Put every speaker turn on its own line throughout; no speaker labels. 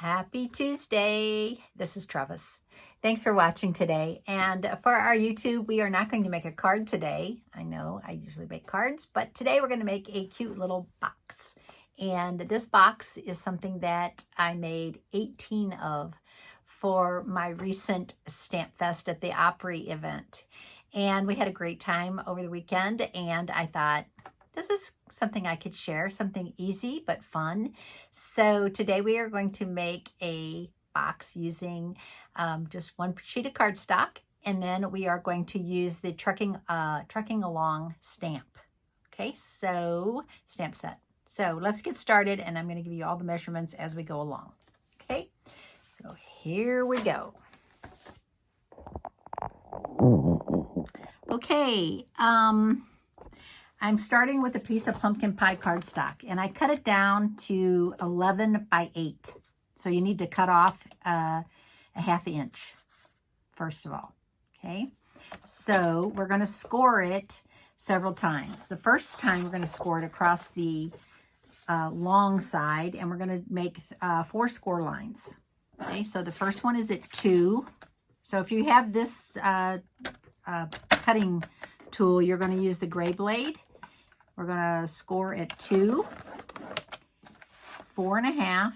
Happy Tuesday. This is Trevis. Thanks for watching today. And for our YouTube, we are not going to make a card today. I know I usually make cards, but today we're going to make a cute little box. And this box is something that I made 18 of for my recent Stamp Fest at the Opry event. And we had a great time over the weekend, and I thought, this is something I could share, something easy but fun. So today we are going to make a box using just one sheet of cardstock, and then we are going to use the Trucking Along stamp. Okay, so stamp set. So let's get started, and I'm going to give you all the measurements as we go along. Okay, so here we go. Okay, I'm starting with a piece of pumpkin pie cardstock, and I cut it down to 11 by 8. So you need to cut off a ½ inch, first of all, okay? So we're going to score it several times. The first time we're going to score it across the long side, and we're going to make 4 score lines. Okay, so the first one is at 2. So if you have this cutting tool, you're going to use the gray blade. We're going to score at 2, 4.5,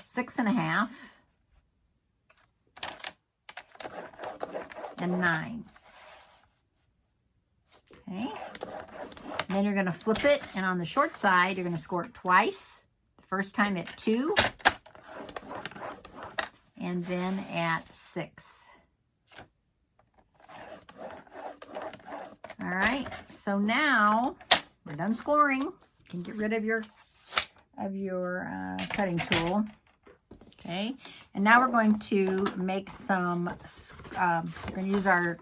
6.5, and 9. Okay. And then you're going to flip it, and on the short side, you're going to score it twice. The first time at 2, and then at 6. All right, so now we're done scoring. You can get rid of your cutting tool. Okay, and now we're going to make some, we're going to use our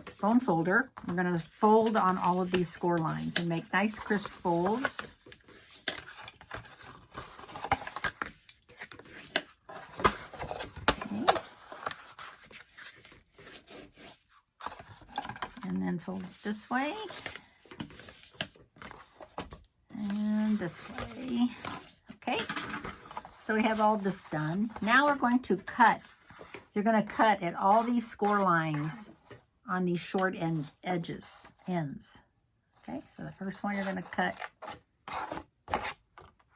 phone folder. We're going to fold on all of these score lines and make nice crisp folds. And then fold it this way and this way. Okay, so we have all this done. Now we're going to cut. You're going to cut at all these score lines on these short ends. Okay, so the first one you're going to cut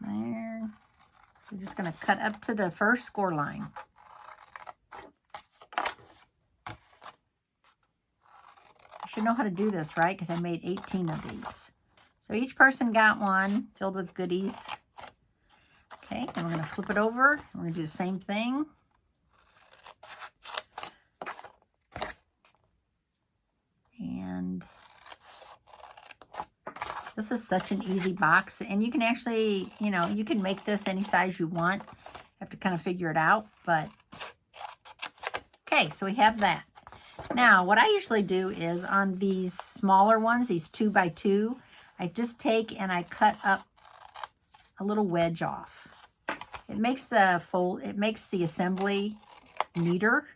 there. So you're just going to cut up to the first score line. Should know how to do this, right? Because I made 18 of these. So each person got one filled with goodies. Okay, and we're going to flip it over. We're going to do the same thing. And this is such an easy box. And you can actually, you can make this any size you want. You have to kind of figure it out. But, okay, so we have that. Now, what I usually do is on these smaller ones, these 2 by 2, I just take and I cut up a little wedge off. It makes the assembly neater.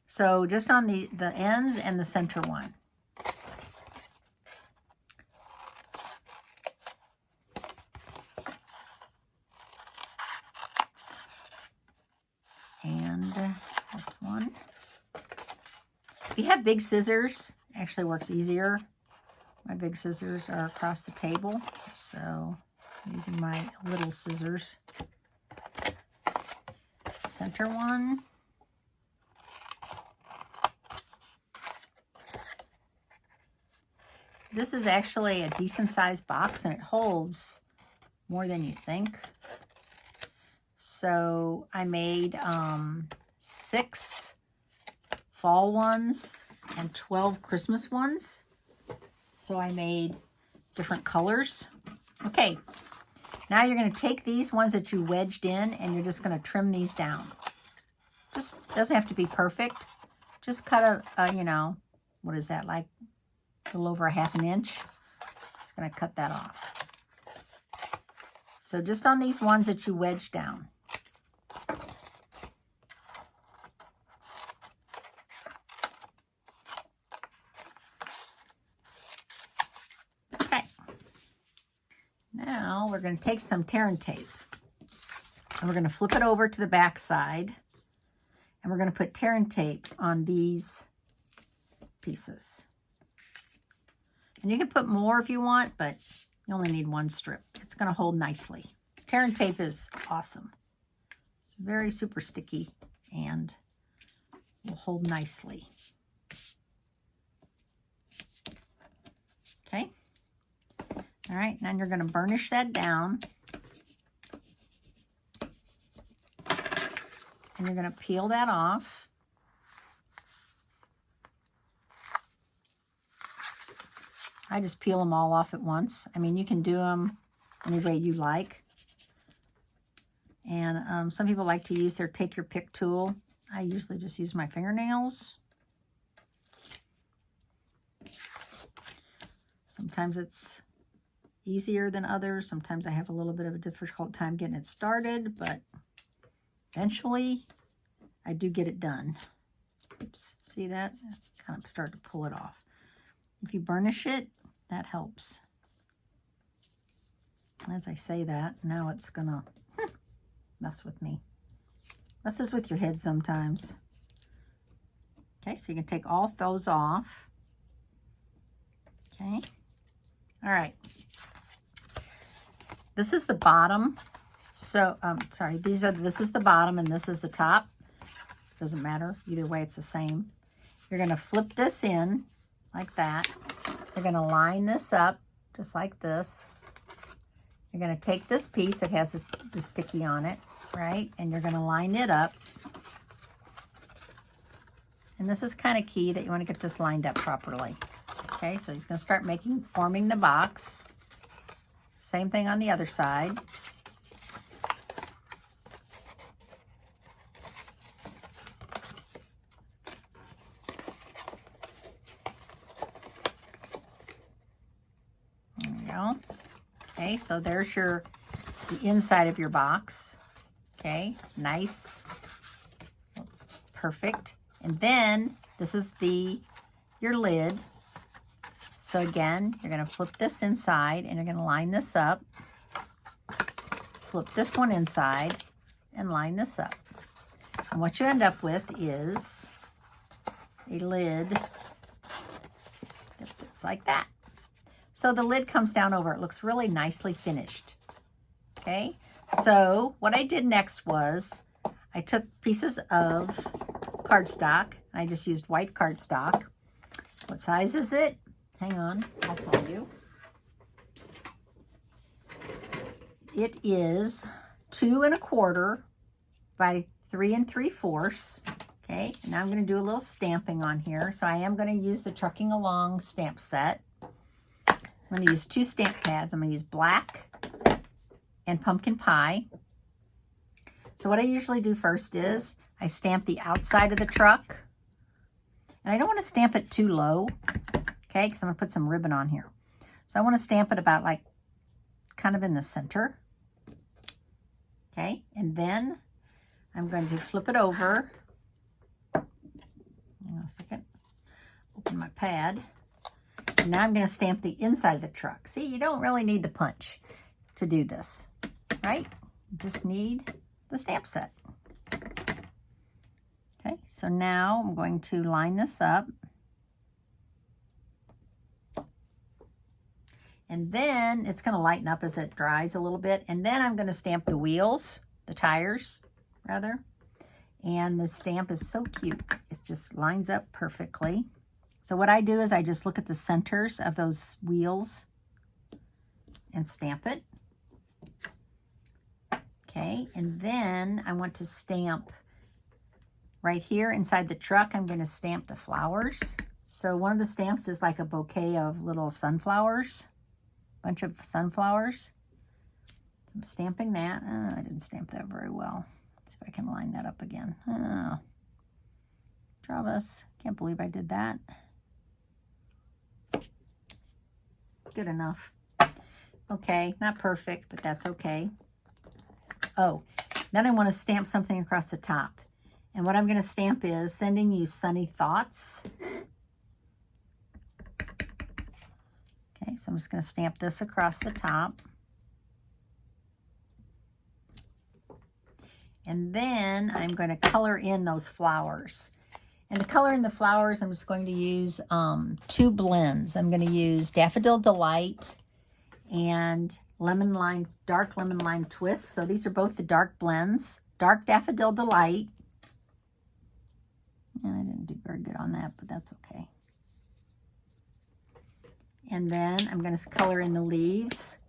So just on the ends and the center one. And this one. If you have big scissors, it actually works easier. My big scissors are across the table, so I'm using my little scissors. Center one. This is actually a decent sized box, and it holds more than you think. So I made 6 fall ones and 12 Christmas ones. So I made different colors. Okay, now you're going to take these ones that you wedged in, and you're just going to trim these down. Just doesn't have to be perfect. Just cut a what is that, like a little over ½ inch. Just going to cut that off. So just on these ones that you wedged down. Now we're going to take some tearing tape and we're going to flip it over to the back side, and we're going to put tearing tape on these pieces. And you can put more if you want, but you only need one strip. It's going to hold nicely. Tearing tape is awesome. It's very super sticky and will hold nicely. Okay. All right, now you're going to burnish that down. And you're going to peel that off. I just peel them all off at once. I mean, you can do them any way you like. And some people like to use their take your pick tool. I usually just use my fingernails. Sometimes it's easier than others. Sometimes I have a little bit of a difficult time getting it started, but eventually I do get it done. Oops, see that? Kind of start to pull it off. If you burnish it, that helps. As I say that, now it's gonna mess with me. Messes with your head sometimes. Okay, so you can take all those off. Okay, all right. This is the bottom. So, sorry, this is the bottom and this is the top. Doesn't matter, either way it's the same. You're gonna flip this in like that. You're gonna line this up just like this. You're gonna take this piece that has the sticky on it, right? And you're gonna line it up. And this is kind of key that you wanna get this lined up properly. Okay, so you're gonna start forming the box. Same thing on the other side. There we go. Okay, so there's the inside of your box. Okay, nice. Perfect. And then this is your lid. So again, you're going to flip this inside and you're going to line this up. Flip this one inside and line this up. And what you end up with is a lid that fits like that. So the lid comes down over. It looks really nicely finished. Okay, so what I did next was I took pieces of cardstock. I just used white cardstock. What size is it? Hang on, I'll tell you. It is 2 1/4 by 3 3/4. Okay, and now I'm going to do a little stamping on here. So I am going to use the Trucking Along stamp set. I'm going to use 2 stamp pads. I'm going to use black and pumpkin pie. So what I usually do first is I stamp the outside of the truck. And I don't want to stamp it too low. Okay, because I'm going to put some ribbon on here. So I want to stamp it about like kind of in the center. Okay, and then I'm going to flip it over. Hang on a second. Open my pad. And now I'm going to stamp the inside of the truck. See, you don't really need the punch to do this, right? You just need the stamp set. Okay, so now I'm going to line this up. And then it's going to lighten up as it dries a little bit. And then I'm going to stamp the wheels, the tires, rather. And the stamp is so cute. It just lines up perfectly. So what I do is I just look at the centers of those wheels and stamp it. Okay, and then I want to stamp right here inside the truck. I'm going to stamp the flowers. So one of the stamps is like a bouquet of little sunflowers. Bunch of sunflowers. I'm stamping that. Oh, I didn't stamp that very well. Let's see if I can line that up again. Oh, Trevis, can't believe I did that. Good enough. Okay, not perfect, but that's okay. Oh, then I want to stamp something across the top. And what I'm going to stamp is sending you sunny thoughts. Okay, so I'm just going to stamp this across the top. And then I'm going to color in those flowers. And to color in the flowers, I'm just going to use 2 blends. I'm going to use Daffodil Delight and Lemon Lime, Dark Lemon Lime Twist. So these are both the dark blends. Dark Daffodil Delight. And I didn't do very good on that, but that's okay. And then I'm going to color in the leaves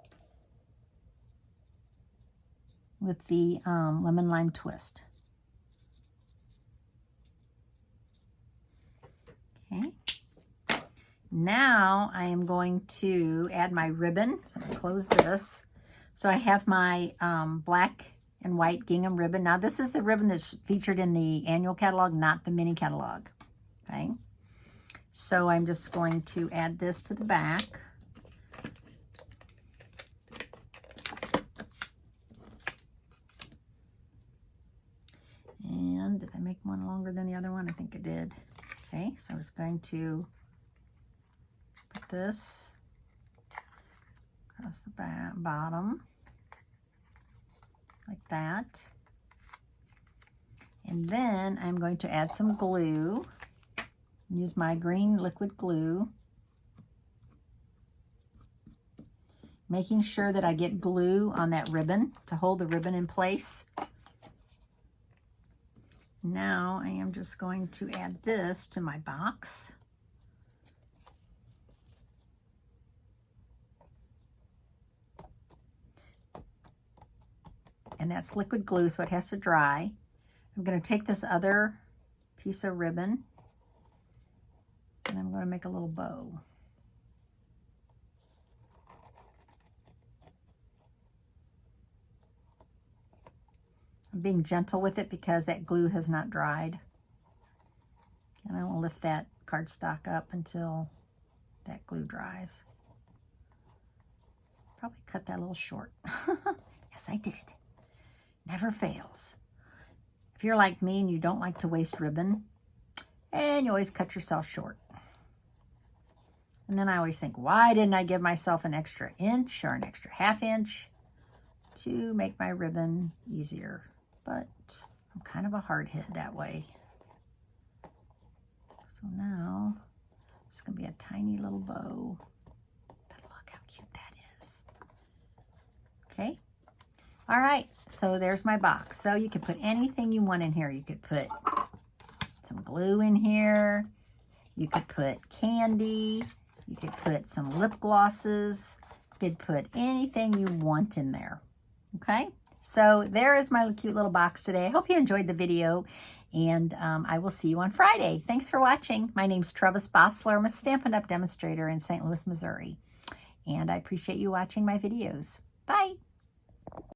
with the Lemon Lime Twist. Okay. Now I am going to add my ribbon. So I'm going to close this. So I have my black and white gingham ribbon. Now this is the ribbon that's featured in the annual catalog, not the mini catalog. Okay. So I'm just going to add this to the back. And did I make one longer than the other one? I think I did. Okay, so I'm just going to put this across the bottom, like that. And then I'm going to add some glue. Use my green liquid glue. Making sure that I get glue on that ribbon to hold the ribbon in place. Now I am just going to add this to my box. And that's liquid glue, so it has to dry. I'm going to take this other piece of ribbon and I'm going to make a little bow. I'm being gentle with it because that glue has not dried. And I won't lift that cardstock up until that glue dries. Probably cut that a little short. Yes, I did. Never fails. If you're like me and you don't like to waste ribbon, and you always cut yourself short. And then I always think, why didn't I give myself an extra inch or an extra ½ inch to make my ribbon easier? But I'm kind of a hard head that way. So now it's going to be a tiny little bow. But look how cute that is. Okay. All right. So there's my box. So you can put anything you want in here. You could put some glue in here. You could put candy. You could put some lip glosses. You could put anything you want in there. Okay. So there is my cute little box today. I hope you enjoyed the video, and I will see you on Friday. Thanks for watching. My name's Trevis Bossler. I'm a Stampin' Up! Demonstrator in St. Louis, Missouri, and I appreciate you watching my videos. Bye.